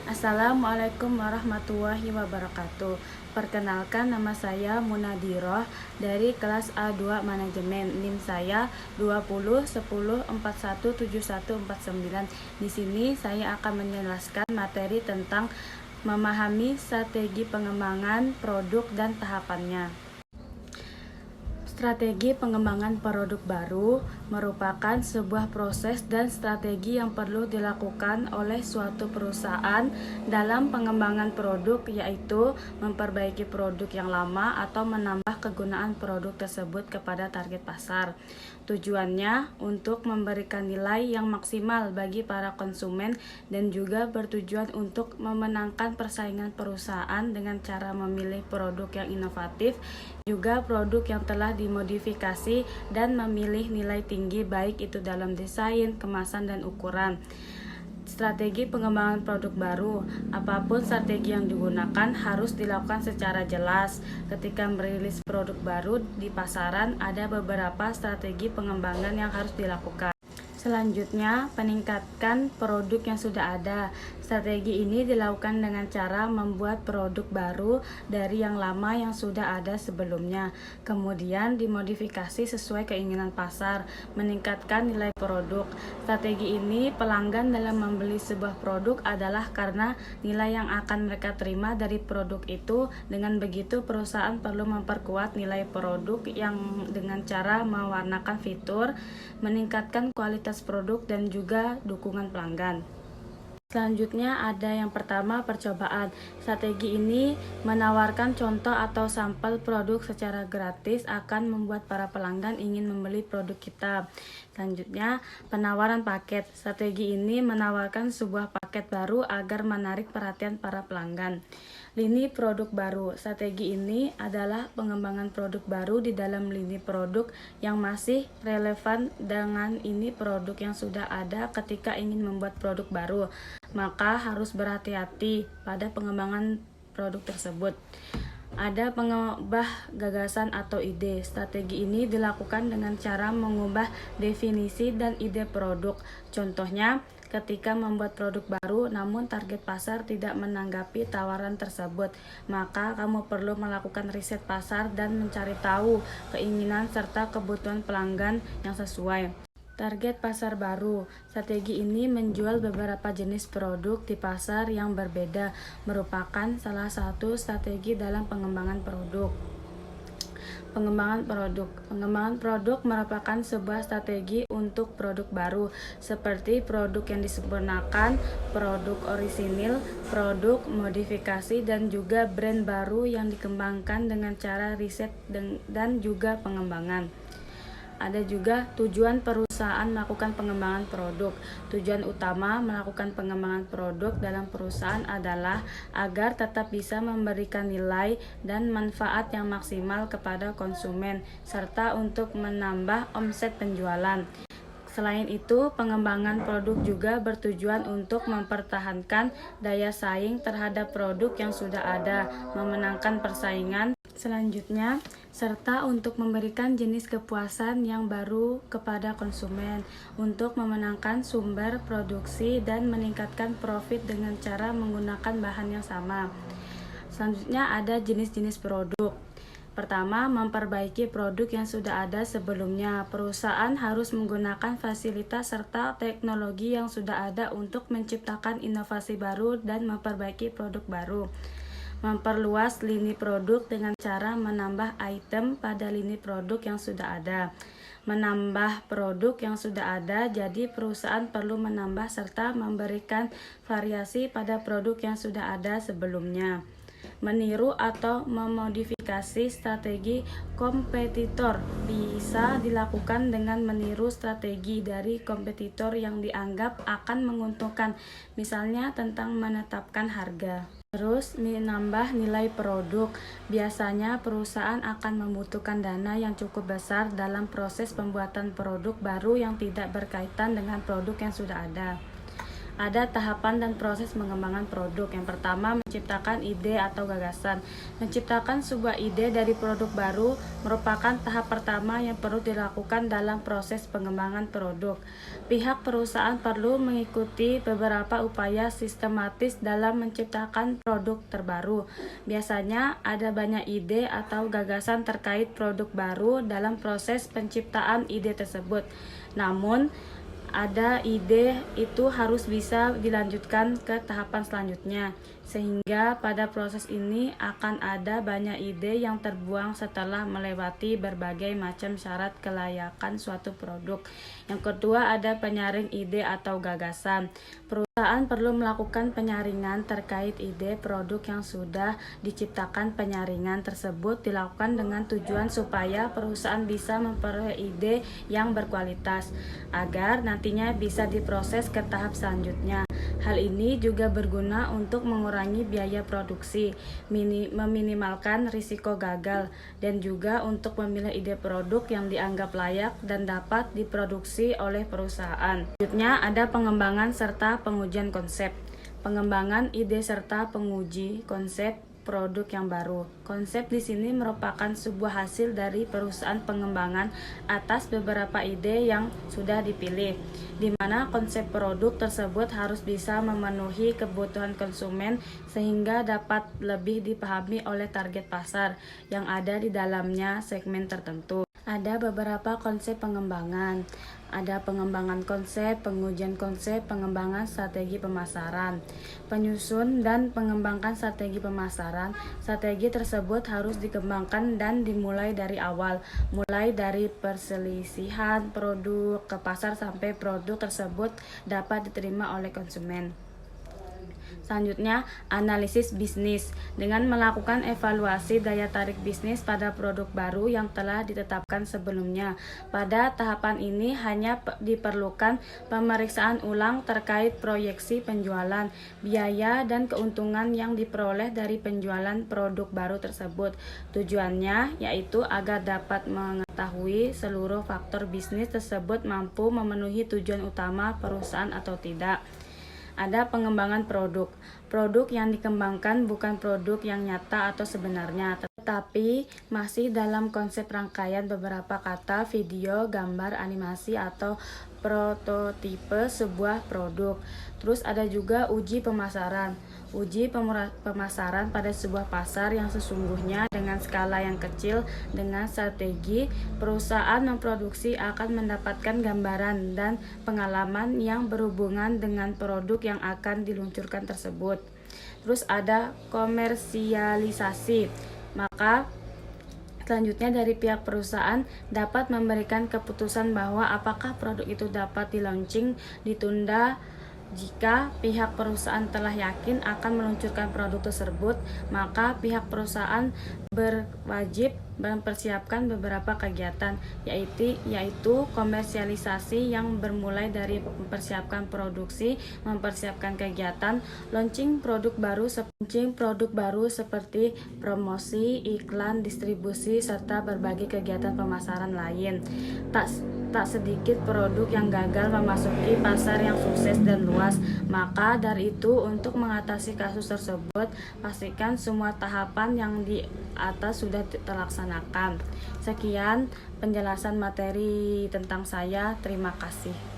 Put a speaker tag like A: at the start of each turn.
A: Assalamualaikum warahmatullahi wabarakatuh. Perkenalkan, nama saya Munadiroh dari kelas A2 Manajemen. NIM saya 2010417149. Di sini saya akan menjelaskan materi tentang memahami strategi pengembangan produk dan tahapannya. Strategi pengembangan produk baru merupakan sebuah proses dan strategi yang perlu dilakukan oleh suatu perusahaan dalam pengembangan produk, yaitu memperbaiki produk yang lama atau menambah kegunaan produk tersebut kepada target pasar. Tujuannya untuk memberikan nilai yang maksimal bagi para konsumen dan juga bertujuan untuk memenangkan persaingan perusahaan dengan cara memilih produk yang inovatif, juga produk yang telah dimodifikasi dan memilih nilai tinggi baik itu dalam desain, kemasan, dan ukuran. Strategi pengembangan produk baru. Apapun strategi yang digunakan harus dilakukan secara jelas. Ketika merilis produk baru di pasaran, ada beberapa strategi pengembangan yang harus dilakukan. Selanjutnya, peningkatkan produk yang sudah ada. Strategi ini dilakukan dengan cara membuat produk baru dari yang lama yang sudah ada sebelumnya, kemudian dimodifikasi sesuai keinginan pasar, meningkatkan nilai produk. Strategi ini pelanggan dalam membeli sebuah produk adalah karena nilai yang akan mereka terima dari produk itu. Dengan begitu, perusahaan perlu memperkuat nilai produk yang dengan cara mewarnakan fitur, meningkatkan kualitas produk, dan juga dukungan pelanggan. Selanjutnya ada yang pertama, percobaan. Strategi ini menawarkan contoh atau sampel produk secara gratis akan membuat para pelanggan ingin membeli produk kita. Selanjutnya, penawaran paket. Strategi ini menawarkan sebuah paket baru agar menarik perhatian para pelanggan. Lini produk baru. Strategi ini adalah pengembangan produk baru di dalam lini produk yang masih relevan dengan ini produk yang sudah ada. Ketika ingin membuat produk baru, maka harus berhati-hati pada pengembangan produk tersebut. Ada pengubah gagasan atau ide. Strategi ini dilakukan dengan cara mengubah definisi dan ide produk. Contohnya, ketika membuat produk baru namun target pasar tidak menanggapi tawaran tersebut, maka kamu perlu melakukan riset pasar dan mencari tahu keinginan serta kebutuhan pelanggan yang sesuai. Target pasar baru. Strategi ini menjual beberapa jenis produk di pasar yang berbeda, merupakan salah satu strategi dalam pengembangan produk. Pengembangan produk. Pengembangan produk merupakan sebuah strategi untuk produk baru, seperti produk yang disempurnakan, produk orisinil, produk modifikasi, dan juga brand baru yang dikembangkan dengan cara riset dan juga pengembangan. Ada juga tujuan perusahaan melakukan pengembangan produk. Tujuan utama melakukan pengembangan produk dalam perusahaan adalah agar tetap bisa memberikan nilai dan manfaat yang maksimal kepada konsumen, serta untuk menambah omset penjualan. Selain itu, pengembangan produk juga bertujuan untuk mempertahankan daya saing terhadap produk yang sudah ada, memenangkan persaingan selanjutnya, serta untuk memberikan jenis kepuasan yang baru kepada konsumen, untuk memenangkan sumber produksi dan meningkatkan profit dengan cara menggunakan bahan yang sama. Selanjutnya ada jenis-jenis produk. Pertama, memperbaiki produk yang sudah ada sebelumnya. Perusahaan harus menggunakan fasilitas serta teknologi yang sudah ada untuk menciptakan inovasi baru dan memperbaiki produk baru. Memperluas lini produk dengan cara menambah item pada lini produk yang sudah ada. Menambah produk yang sudah ada, jadi perusahaan perlu menambah serta memberikan variasi pada produk yang sudah ada sebelumnya. Meniru atau memodifikasi strategi kompetitor bisa dilakukan dengan meniru strategi dari kompetitor yang dianggap akan menguntungkan, misalnya tentang menetapkan harga. Terus, menambah nilai produk. Biasanya perusahaan akan membutuhkan dana yang cukup besar dalam proses pembuatan produk baru yang tidak berkaitan dengan produk yang sudah ada. Ada tahapan dan proses pengembangan produk. Yang pertama, menciptakan ide atau gagasan. Menciptakan sebuah ide dari produk baru merupakan tahap pertama yang perlu dilakukan dalam proses pengembangan produk. Pihak perusahaan perlu mengikuti beberapa upaya sistematis dalam menciptakan produk terbaru. Biasanya ada banyak ide atau gagasan terkait produk baru dalam proses penciptaan ide tersebut. Namun, ada ide itu harus bisa dilanjutkan ke tahapan selanjutnya, sehingga pada proses ini akan ada banyak ide yang terbuang setelah melewati berbagai macam syarat kelayakan suatu produk. Yang kedua, ada penyaring ide atau gagasan. Perusahaan perlu melakukan penyaringan terkait ide produk yang sudah diciptakan. Penyaringan tersebut dilakukan dengan tujuan supaya perusahaan bisa memperoleh ide yang berkualitas agar nantinya bisa diproses ke tahap selanjutnya. Hal ini juga berguna untuk mengurangi biaya produksi, meminimalkan risiko gagal, dan juga untuk memilih ide produk yang dianggap layak dan dapat diproduksi oleh perusahaan. Selanjutnya ada pengembangan serta pengujian konsep. Pengembangan ide serta penguji konsep produk yang baru. Konsep di sini merupakan sebuah hasil dari perusahaan pengembangan atas beberapa ide yang sudah dipilih, di mana konsep produk tersebut harus bisa memenuhi kebutuhan konsumen sehingga dapat lebih dipahami oleh target pasar yang ada di dalamnya segmen tertentu. Ada beberapa konsep pengembangan. Ada pengembangan konsep, pengujian konsep, pengembangan strategi pemasaran. Penyusun dan mengembangkan strategi pemasaran. Strategi tersebut harus dikembangkan dan dimulai dari awal, mulai dari perselisihan produk ke pasar sampai produk tersebut dapat diterima oleh konsumen. Selanjutnya, analisis bisnis dengan melakukan evaluasi daya tarik bisnis pada produk baru yang telah ditetapkan sebelumnya. Pada tahapan ini hanya diperlukan pemeriksaan ulang terkait proyeksi penjualan, biaya, dan keuntungan yang diperoleh dari penjualan produk baru tersebut. Tujuannya yaitu agar dapat mengetahui seluruh faktor bisnis tersebut mampu memenuhi tujuan utama perusahaan atau tidak. Ada pengembangan produk. Produk yang dikembangkan bukan produk yang nyata atau sebenarnya, tetapi masih dalam konsep rangkaian beberapa kata, video, gambar, animasi, atau prototipe sebuah produk. Terus ada juga uji pemasaran. Uji pemasaran pada sebuah pasar yang sesungguhnya dengan skala yang kecil. Dengan strategi, perusahaan memproduksi akan mendapatkan gambaran dan pengalaman yang berhubungan dengan produk yang akan diluncurkan tersebut. Terus ada komersialisasi. Maka selanjutnya dari pihak perusahaan dapat memberikan keputusan bahwa apakah produk itu dapat di-launching, ditunda. Jika pihak perusahaan telah yakin akan meluncurkan produk tersebut, maka pihak perusahaan berwajib mempersiapkan beberapa kegiatan, yaitu komersialisasi yang bermulai dari mempersiapkan produksi, mempersiapkan kegiatan, launching produk baru seperti promosi, iklan, distribusi, serta berbagai kegiatan pemasaran lain. Tak sedikit produk yang gagal memasuki pasar yang sukses dan luas. Maka dari itu, untuk mengatasi kasus tersebut, pastikan semua tahapan yang di atas sudah terlaksanakan. Sekian penjelasan materi tentang saya. Terima kasih.